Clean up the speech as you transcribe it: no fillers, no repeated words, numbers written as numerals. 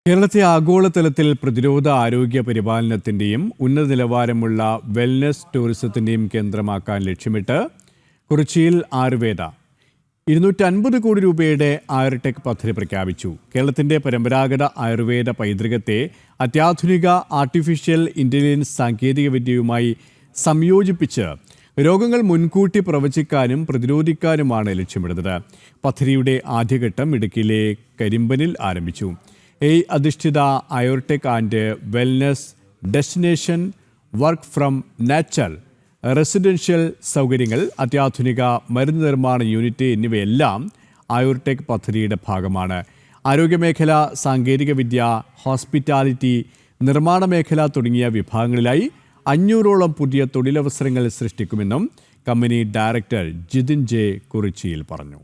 കേരളത്തെ ആഗോളതലത്തിൽ പ്രതിരോധ ആരോഗ്യ പരിപാലനത്തിൻ്റെയും ഉന്നത നിലവാരമുള്ള വെൽനസ് ടൂറിസത്തിൻ്റെയും കേന്ദ്രമാക്കാൻ ലക്ഷ്യമിട്ട് കുറിച്ചിയിൽ ആയുർവേദ 250 കോടി രൂപയുടെ ആയുർടെക് പദ്ധതി പ്രഖ്യാപിച്ചു. കേരളത്തിൻ്റെ പരമ്പരാഗത ആയുർവേദ പൈതൃകത്തെ അത്യാധുനിക ആർട്ടിഫിഷ്യൽ ഇൻ്റലിജൻസ് സാങ്കേതികവിദ്യയുമായി സംയോജിപ്പിച്ച് രോഗങ്ങൾ മുൻകൂട്ടി പ്രവചിക്കാനും പ്രതിരോധിക്കാനുമാണ് ലക്ഷ്യമിടുന്നത്. പദ്ധതിയുടെ ആദ്യഘട്ടം ഇടുക്കിയിലെ കരിമ്പനിൽ ആരംഭിച്ചു. അധിഷ്ഠിത ആയുർടെക് and wellness destination, work from nature, residential സൗകര്യങ്ങൾ, അത്യാധുനിക മരുന്ന് നിർമ്മാണ യൂണിറ്റ് എന്നിവയെല്ലാം ആയുർടെക് പദ്ധതിയുടെ ഭാഗമാണ്. ആരോഗ്യമേഖല, സാങ്കേതികവിദ്യ, ഹോസ്പിറ്റാലിറ്റി, നിർമ്മാണ മേഖല തുടങ്ങിയ വിഭാഗങ്ങളിലായി 500ഓളം പുതിയ തൊഴിലവസരങ്ങൾ സൃഷ്ടിക്കുമെന്നും കമ്പനി ഡയറക്ടർ ജിതിൻ ജെ കുറിച്ചിയിൽ പറഞ്ഞു.